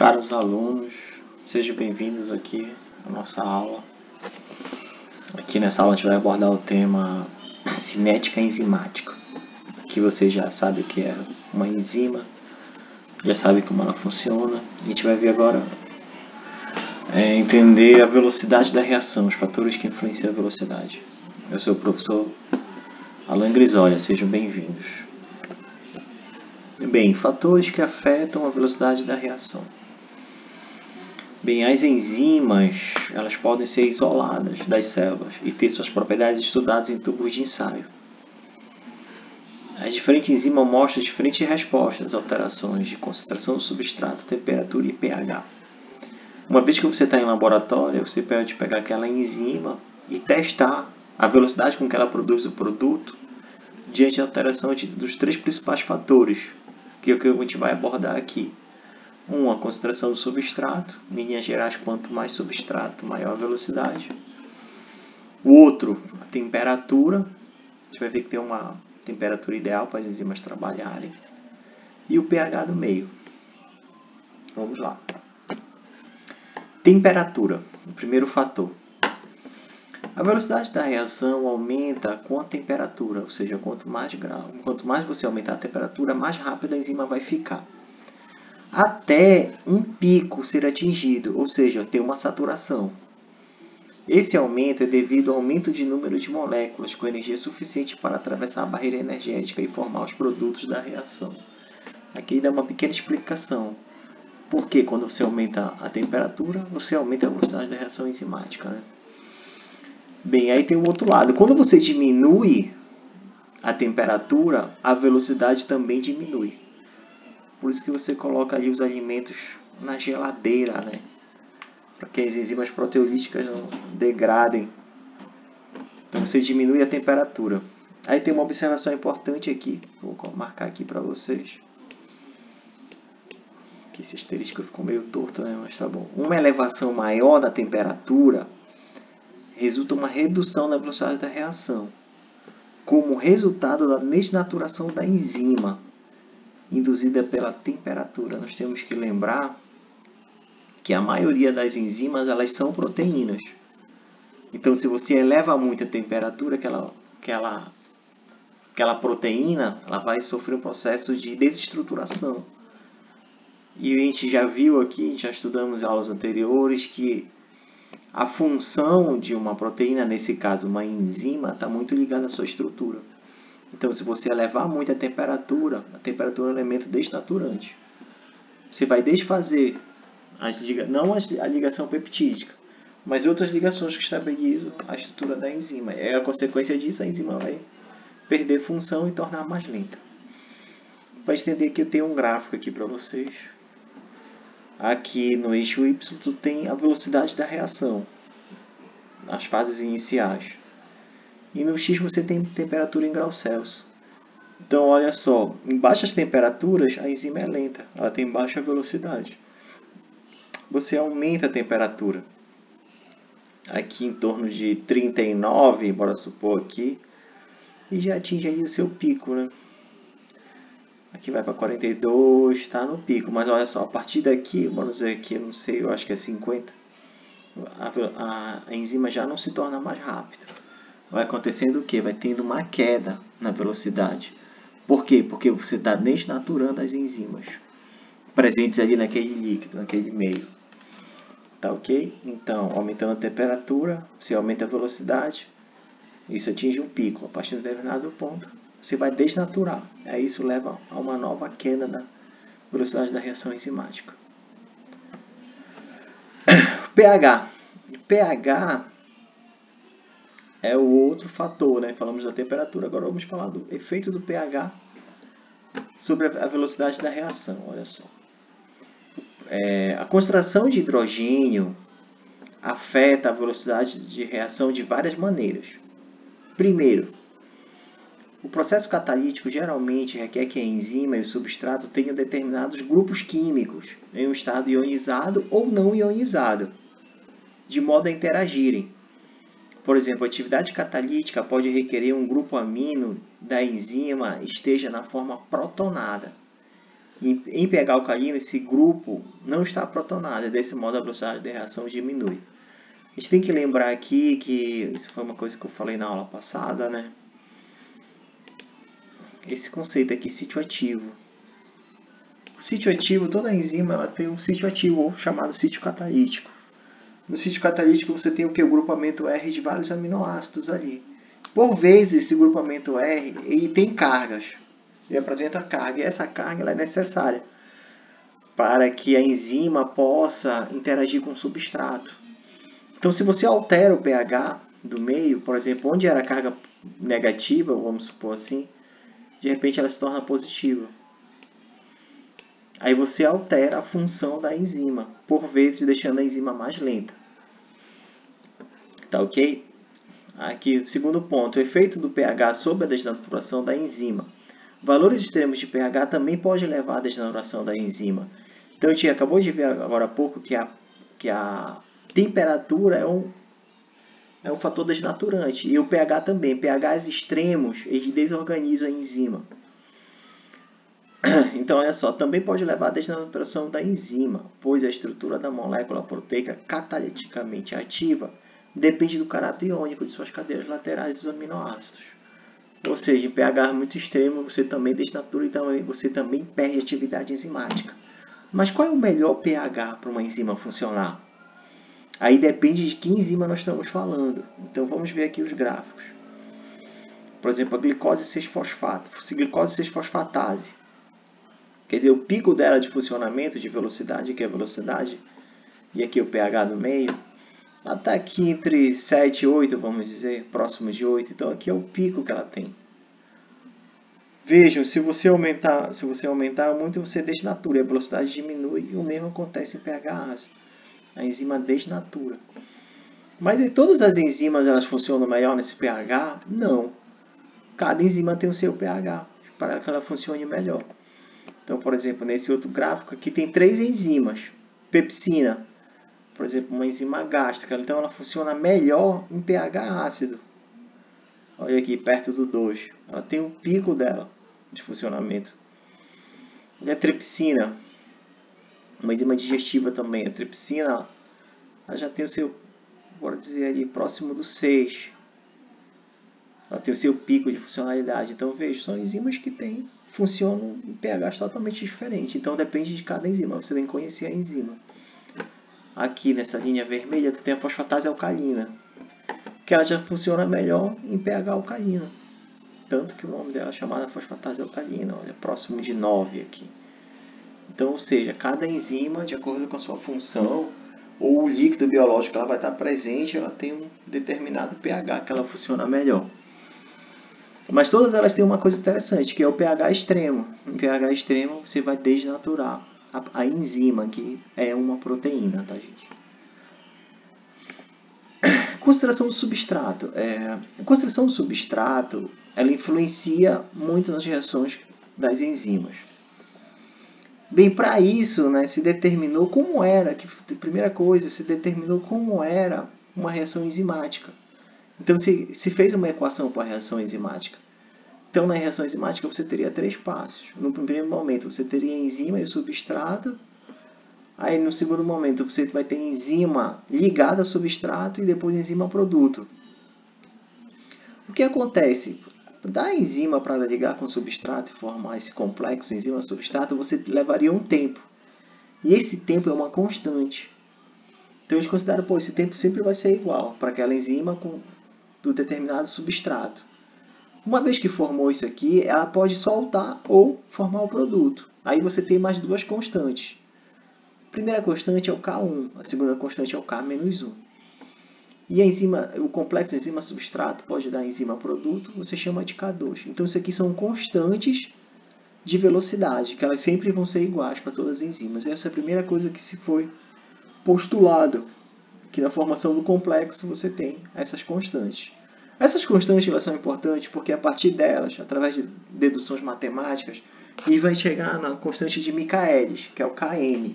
Caros alunos, sejam bem-vindos aqui à nossa aula. Aqui nessa aula a gente vai abordar o tema cinética enzimática, que você já sabe o que é uma enzima, já sabe como ela funciona. A gente vai ver agora entender a velocidade da reação, os fatores que influenciam a velocidade. Eu sou o professor Alan Grisolha, sejam bem-vindos. Bem, fatores que afetam a velocidade da reação. Bem, as enzimas, elas podem ser isoladas das células e ter suas propriedades estudadas em tubos de ensaio. As diferentes enzimas mostram diferentes respostas às alterações de concentração do substrato, temperatura e pH. Uma vez que você está em laboratório, você pode pegar aquela enzima e testar a velocidade com que ela produz o produto diante da alteração dos três principais fatores, que é o que a gente vai abordar aqui. A concentração do substrato. Em linhas gerais, quanto mais substrato, maior a velocidade. O outro, a temperatura. A gente vai ver que tem uma temperatura ideal para as enzimas trabalharem. E o pH do meio. Vamos lá. Temperatura, o primeiro fator. A velocidade da reação aumenta com a temperatura, ou seja, quanto mais você aumentar a temperatura, mais rápida a enzima vai ficar. Até um pico ser atingido, ou seja, ter uma saturação. Esse aumento é devido ao aumento de número de moléculas com energia suficiente para atravessar a barreira energética e formar os produtos da reação. Aqui dá uma pequena explicação. Porque quando você aumenta a temperatura, você aumenta a velocidade da reação enzimática, né? Bem, aí tem o outro lado. Quando você diminui a temperatura, a velocidade também diminui. Por isso que você coloca ali os alimentos na geladeira, né? Para que as enzimas proteolíticas não degradem. Então você diminui a temperatura. Aí tem uma observação importante aqui, vou marcar aqui para vocês. Que esse asterisco ficou meio torto, né? Mas tá bom. Uma elevação maior da temperatura resulta uma redução na velocidade da reação, como resultado da desnaturação da enzima induzida pela temperatura. Nós temos que lembrar que a maioria das enzimas elas são proteínas. Então, se você eleva muito a temperatura, aquela proteína ela vai sofrer um processo de desestruturação. E a gente já viu aqui, já estudamos em aulas anteriores, que a função de uma proteína, nesse caso uma enzima, está muito ligada à sua estrutura. Então, se você elevar muito a temperatura é um elemento desnaturante. Você vai desfazer, não a ligação peptídica, mas outras ligações que estabilizam a estrutura da enzima. A consequência disso, a enzima vai perder função e tornar mais lenta. Para entender que eu tenho um gráfico aqui para vocês. Aqui no eixo Y, tu tem a velocidade da reação, nas fases iniciais. E no X você tem temperatura em graus Celsius. Então, olha só, em baixas temperaturas a enzima é lenta, ela tem baixa velocidade. Você aumenta a temperatura, aqui em torno de 39, bora supor aqui, e já atinge aí o seu pico, né? Aqui vai para 42, está no pico, mas olha só, a partir daqui, vamos dizer aqui, não sei, eu acho que é 50, a enzima já não se torna mais rápida. Vai acontecendo o quê? Vai tendo uma queda na velocidade. Por quê? Porque você está desnaturando as enzimas presentes ali naquele líquido, naquele meio. Tá ok? Então, aumentando a temperatura, você aumenta a velocidade, isso atinge um pico. A partir de um determinado ponto, você vai desnaturar. Aí isso leva a uma nova queda da velocidade da reação enzimática. pH. pH é o outro fator, né? Falamos da temperatura, agora vamos falar do efeito do pH sobre a velocidade da reação. Olha só. A concentração de hidrogênio afeta a velocidade de reação de várias maneiras. Primeiro, o processo catalítico geralmente requer que a enzima e o substrato tenham determinados grupos químicos em um estado ionizado ou não ionizado, de modo a interagirem. Por exemplo, a atividade catalítica pode requerer um grupo amino da enzima esteja na forma protonada. Em pH alcalino, esse grupo não está protonado, desse modo a velocidade de reação diminui. A gente tem que lembrar aqui que isso foi uma coisa que eu falei na aula passada, né? Esse conceito aqui, sítio ativo. O sítio ativo, toda enzima ela tem um sítio ativo chamado sítio catalítico. No sítio catalítico você tem o que? O grupamento R de vários aminoácidos ali. Por vezes esse grupamento R ele tem cargas, ele apresenta carga, e essa carga ela é necessária para que a enzima possa interagir com o substrato. Então se você altera o pH do meio, por exemplo, onde era carga negativa, vamos supor assim, de repente ela se torna positiva. Aí você altera a função da enzima, por vezes deixando a enzima mais lenta. Tá ok? Aqui, segundo ponto, o efeito do pH sobre a desnaturação da enzima. Valores extremos de pH também podem levar à desnaturação da enzima. Então, a gente acabou de ver agora há pouco que a temperatura é um fator desnaturante. E o pH também. pHs extremos, eles desorganizam a enzima. Então, olha só, também pode levar à desnaturação da enzima, pois a estrutura da molécula proteica cataliticamente ativa depende do caráter iônico de suas cadeias laterais dos aminoácidos. Ou seja, em pH muito extremo, você também desnatura e você também perde atividade enzimática. Mas qual é o melhor pH para uma enzima funcionar? Aí depende de que enzima nós estamos falando. Então, vamos ver aqui os gráficos. Por exemplo, a glicose 6-fosfato, glicose 6-fosfatase. Quer dizer, o pico dela de funcionamento, de velocidade, que é a velocidade, e aqui o pH no meio, ela está aqui entre 7 e 8, vamos dizer, próximo de 8. Então, aqui é o pico que ela tem. Vejam, se você aumentar muito, você desnatura, a velocidade diminui, e o mesmo acontece em pH ácido. A enzima desnatura. Mas e todas as enzimas elas funcionam melhor nesse pH? Não. Cada enzima tem o seu pH, para que ela funcione melhor. Então, por exemplo, nesse outro gráfico aqui tem 3 enzimas. Pepsina, por exemplo, uma enzima gástrica. Então, ela funciona melhor em pH ácido. Olha aqui, perto do 2. Ela tem um pico dela de funcionamento. E a tripsina, uma enzima digestiva também. A tripsina, ela já tem o seu, bora dizer ali, próximo do 6. Ela tem o seu pico de funcionalidade. Então, veja, são enzimas que funcionam em pH totalmente diferente. Então, depende de cada enzima. Você tem que conhecer a enzima. Aqui, nessa linha vermelha, tu tem a fosfatase alcalina, que ela já funciona melhor em pH alcalino. Tanto que o nome dela é chamada fosfatase alcalina. Olha, próximo de 9 aqui. Então, ou seja, cada enzima, de acordo com a sua função, ou o líquido biológico que ela vai estar presente, ela tem um determinado pH que ela funciona melhor. Mas todas elas têm uma coisa interessante, que é o pH extremo. Em pH extremo, você vai desnaturar a enzima, que é uma proteína, tá, gente? Concentração do substrato. A concentração do substrato, ela influencia muito nas reações das enzimas. Bem, para isso, né, se determinou como era, primeira coisa, se determinou como era uma reação enzimática. Então, se fez uma equação para a reação enzimática. Então, na reação enzimática, você teria 3 passos. No primeiro momento, você teria a enzima e o substrato. Aí, no segundo momento, você vai ter a enzima ligada ao substrato e depois a enzima produto. O que acontece? Da enzima para ligar com o substrato e formar esse complexo enzima-substrato, você levaria um tempo. E esse tempo é uma constante. Então, eles consideram, esse tempo sempre vai ser igual para aquela enzima do determinado substrato. Uma vez que formou isso aqui, ela pode soltar ou formar o produto. Aí você tem mais 2 constantes. A primeira constante é o K1, a segunda constante é o K-1. E a enzima, o complexo enzima-substrato pode dar enzima-produto, você chama de K2. Então, isso aqui são constantes de velocidade, que elas sempre vão ser iguais para todas as enzimas. Essa é a primeira coisa que se foi postulado, que na formação do complexo você tem essas constantes. Essas constantes elas são importantes porque a partir delas, através de deduções matemáticas, ele vai chegar na constante de Michaelis, que é o Km.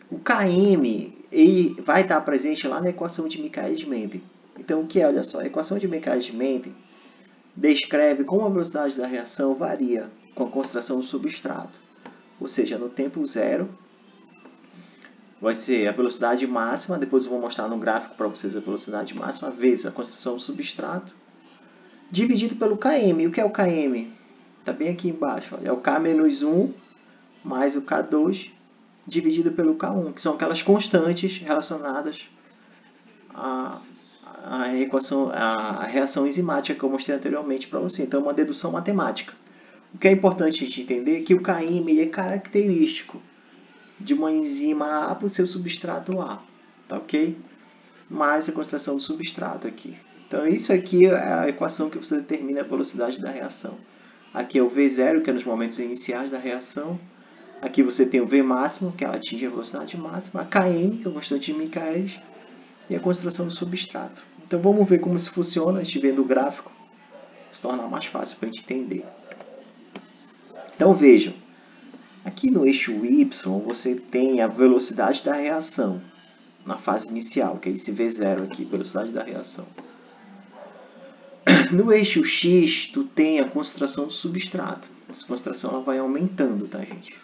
O Km ele vai estar presente lá na equação de Michaelis-Menten. Então, o que é? Olha só, a equação de Michaelis-Menten descreve como a velocidade da reação varia com a concentração do substrato. Ou seja, no tempo zero vai ser a velocidade máxima, depois eu vou mostrar no gráfico para vocês a velocidade máxima, vezes a concentração do substrato, dividido pelo km. E o que é o km? Está bem aqui embaixo. Olha, é o K-1 mais o K2 dividido pelo K1, que são aquelas constantes relacionadas à equação, à reação enzimática que eu mostrei anteriormente para você. Então, é uma dedução matemática. O que é importante a gente entender é que o Km é característico de uma enzima A para o seu substrato A, tá ok? Mais a concentração do substrato aqui. Então, isso aqui é a equação que você determina a velocidade da reação. Aqui é o V0, que é nos momentos iniciais da reação. Aqui você tem o V máximo, que ela atinge a velocidade máxima. A Km, que é a constante de Michaelis. E a concentração do substrato. Então, vamos ver como isso funciona. A gente vendo o gráfico, se torna mais fácil para a gente entender. Então, vejam. Aqui no eixo Y, você tem a velocidade da reação. Na fase inicial, que é esse V0 aqui, velocidade da reação. No eixo X, tu tem a concentração do substrato. Essa concentração ela vai aumentando, tá, gente?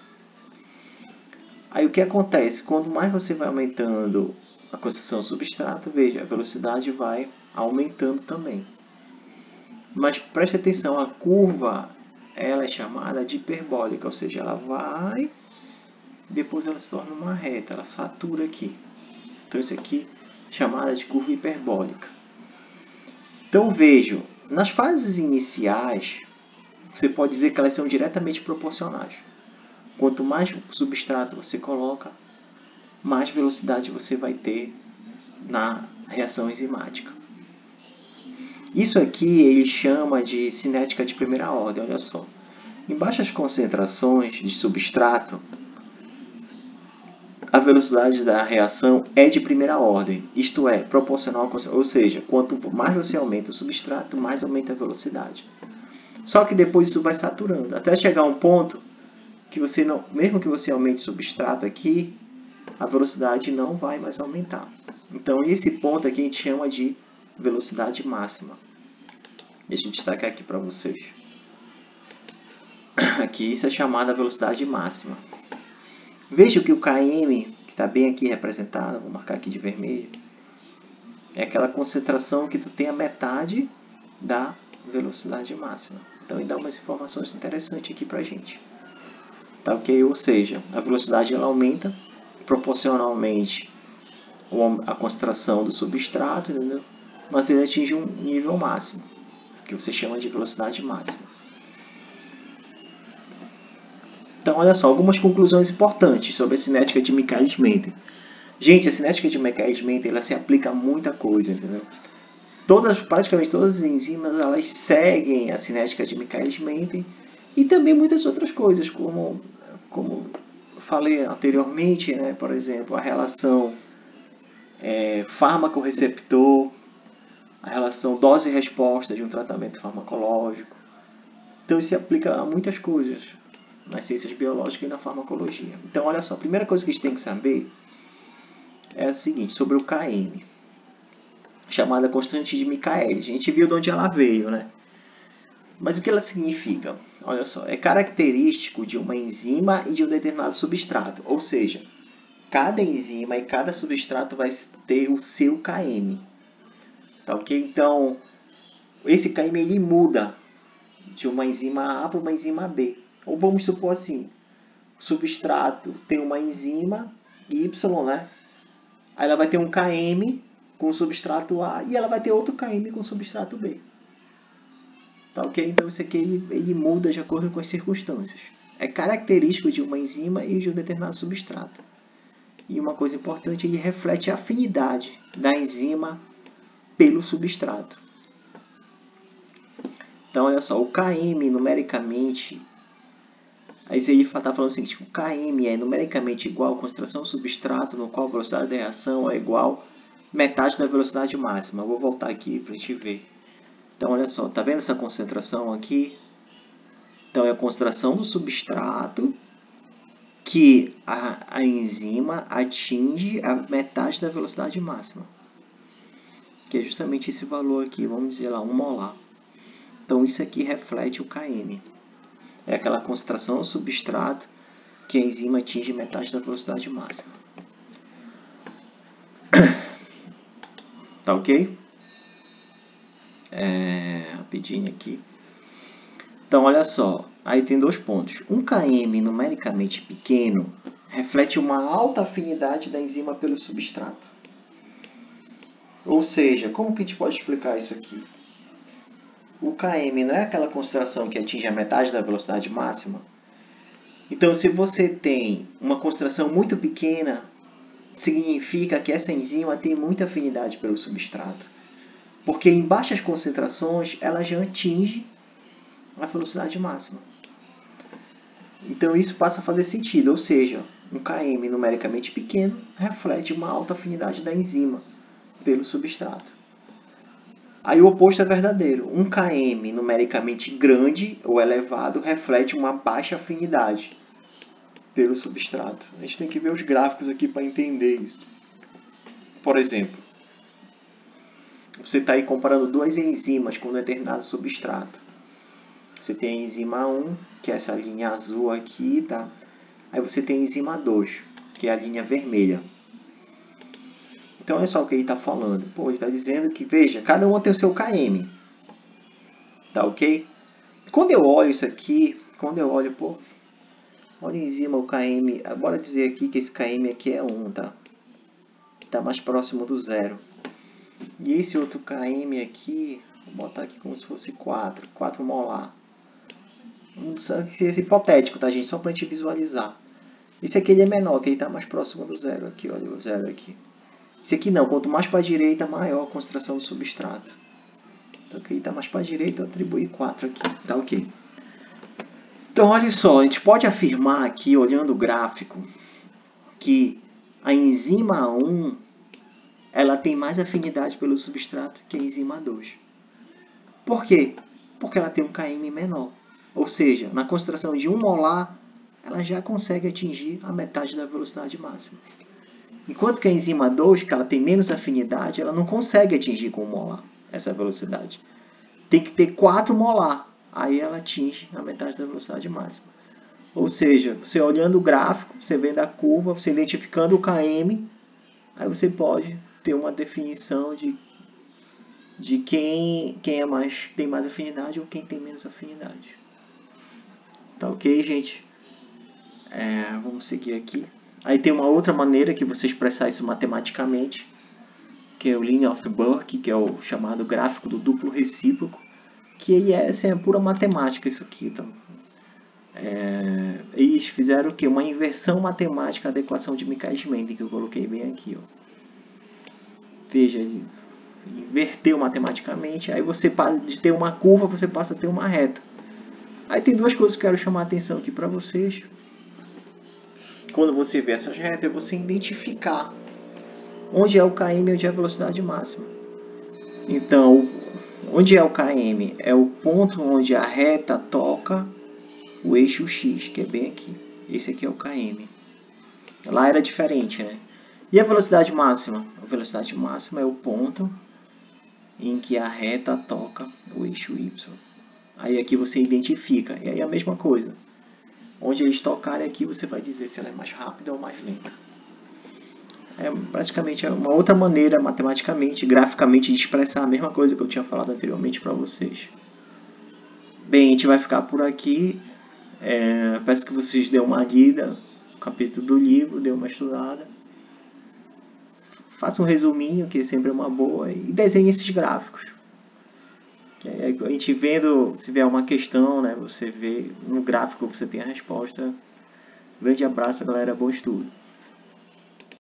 Aí o que acontece? Quanto mais você vai aumentando a concentração do substrato, veja, a velocidade vai aumentando também. Mas preste atenção, a curva ela é chamada de hiperbólica, ou seja, ela vai, depois ela se torna uma reta, ela satura aqui. Então isso aqui é chamada de curva hiperbólica. Então vejam, nas fases iniciais, você pode dizer que elas são diretamente proporcionais. Quanto mais substrato você coloca, mais velocidade você vai ter na reação enzimática. Isso aqui ele chama de cinética de primeira ordem, olha só. Em baixas concentrações de substrato, a velocidade da reação é de primeira ordem, isto é, proporcional, ou seja, quanto mais você aumenta o substrato, mais aumenta a velocidade. Só que depois isso vai saturando, até chegar a um ponto que você não, mesmo que você aumente o substrato aqui, a velocidade não vai mais aumentar. Então, esse ponto aqui a gente chama de velocidade máxima. Deixa eu destacar aqui para vocês. Aqui isso é chamada velocidade máxima. Veja que o Km, que está bem aqui representado, vou marcar aqui de vermelho, é aquela concentração que tu tem a metade da velocidade máxima. Então, ele dá umas informações interessantes aqui para a gente. Tá ok? Ou seja, a velocidade ela aumenta proporcionalmente à concentração do substrato, entendeu? Mas ele atinge um nível máximo, que você chama de velocidade máxima. Então, olha só, algumas conclusões importantes sobre a cinética de Michaelis-Menten. Gente, a cinética de Michaelis-Menten ela se aplica a muita coisa, entendeu? Praticamente todas as enzimas elas seguem a cinética de Michaelis-Menten e também muitas outras coisas, como falei anteriormente, né? Por exemplo, a relação fármaco-receptor, a relação dose-resposta de um tratamento farmacológico. Então, isso se aplica a muitas coisas nas ciências biológicas e na farmacologia. Então, olha só, a primeira coisa que a gente tem que saber é o seguinte, sobre o Km, chamada constante de Michaelis. A gente viu de onde ela veio, né? Mas o que ela significa? Olha só, é característico de uma enzima e de um determinado substrato. Ou seja, cada enzima e cada substrato vai ter o seu Km. Tá ok? Então, esse Km ele muda de uma enzima A para uma enzima B. Ou vamos supor assim, o substrato tem uma enzima Y, né? Aí ela vai ter um Km com o substrato A e ela vai ter outro Km com o substrato B. Tá ok? Então isso aqui ele muda de acordo com as circunstâncias. É característico de uma enzima e de um determinado substrato. E uma coisa importante, ele reflete a afinidade da enzima pelo substrato. Então olha só, o Km numericamente, aí ele está falando o seguinte, o Km é numericamente igual à concentração do substrato no qual a velocidade da reação é igual a metade da velocidade máxima. Eu vou voltar aqui para a gente ver. Então, olha só, tá vendo essa concentração aqui? Então, é a concentração do substrato que a enzima atinge a metade da velocidade máxima. Que é justamente esse valor aqui, vamos dizer lá, 1 molar. Então, isso aqui reflete o Km. É aquela concentração do substrato que a enzima atinge metade da velocidade máxima. Tá ok? Rapidinho aqui. Então, olha só. Aí tem 2 pontos. Um km numericamente pequeno reflete uma alta afinidade da enzima pelo substrato. Ou seja, como que a gente pode explicar isso aqui? O km não é aquela concentração que atinge a metade da velocidade máxima? Então, se você tem uma concentração muito pequena, significa que essa enzima tem muita afinidade pelo substrato. Porque em baixas concentrações, ela já atinge a velocidade máxima. Então, isso passa a fazer sentido. Ou seja, um km numericamente pequeno reflete uma alta afinidade da enzima pelo substrato. Aí o oposto é verdadeiro. Um km numericamente grande ou elevado reflete uma baixa afinidade pelo substrato. A gente tem que ver os gráficos aqui para entender isso. Por exemplo, você está aí comparando 2 enzimas com um determinado substrato. Você tem a enzima 1, que é essa linha azul aqui, tá? Aí você tem a enzima 2, que é a linha vermelha. Então, olha só o que ele está falando. Pô, ele está dizendo que, veja, cada uma tem o seu km. Tá ok? Quando eu olho isso aqui, pô, olha em cima o km. Bora dizer aqui que esse km aqui é 1, tá? Está mais próximo do 0. E esse outro km aqui, vou botar aqui como se fosse 4 molar. Esse é hipotético, tá, gente? Só para a gente visualizar. Esse aqui ele é menor, que ele está mais próximo do 0 aqui, olha o 0 aqui. Esse aqui não, quanto mais para a direita, maior a concentração do substrato. Então aqui está mais para a direita, eu atribuí 4 aqui, tá ok. Então olha só, a gente pode afirmar aqui, olhando o gráfico, que a enzima 1 ela tem mais afinidade pelo substrato que a enzima 2. Por quê? Porque ela tem um km menor. Ou seja, na concentração de 1 molar, ela já consegue atingir a metade da velocidade máxima. Enquanto que a enzima 2, que ela tem menos afinidade, ela não consegue atingir com 1 molar essa velocidade. Tem que ter 4 molar, aí ela atinge a metade da velocidade máxima. Ou seja, você olhando o gráfico, você vendo a curva, você identificando o km, aí você pode ter uma definição de quem tem mais afinidade ou quem tem menos afinidade. Tá ok, gente? Vamos seguir aqui. Aí tem uma outra maneira que você expressar isso matematicamente, que é o Line of Burke, que é o chamado gráfico do duplo recíproco, que é pura matemática isso aqui. Então, eles fizeram o quê? Uma inversão matemática da equação de Michaelis-Menten, que eu coloquei bem aqui. Ó. Veja, ele inverteu matematicamente, aí você passa de ter uma curva, você passa a ter uma reta. Aí tem 2 coisas que eu quero chamar a atenção aqui para vocês. Quando você vê essas retas, é você identificar onde é o km e onde é a velocidade máxima. Então, onde é o km? É o ponto onde a reta toca o eixo x, que é bem aqui. Esse aqui é o km. Lá era diferente, né? E a velocidade máxima? A velocidade máxima é o ponto em que a reta toca o eixo y. Aí aqui você identifica. E aí a mesma coisa. Onde eles tocarem aqui, você vai dizer se ela é mais rápida ou mais lenta. É praticamente uma outra maneira, matematicamente, graficamente, de expressar a mesma coisa que eu tinha falado anteriormente para vocês. Bem, a gente vai ficar por aqui. Peço que vocês dêem uma lida no capítulo do livro, dêem uma estudada. Faça um resuminho, que sempre é uma boa, e desenhe esses gráficos. Que aí a gente vendo, se vier uma questão, né, você vê no gráfico, você tem a resposta. Grande abraço, galera, bom estudo.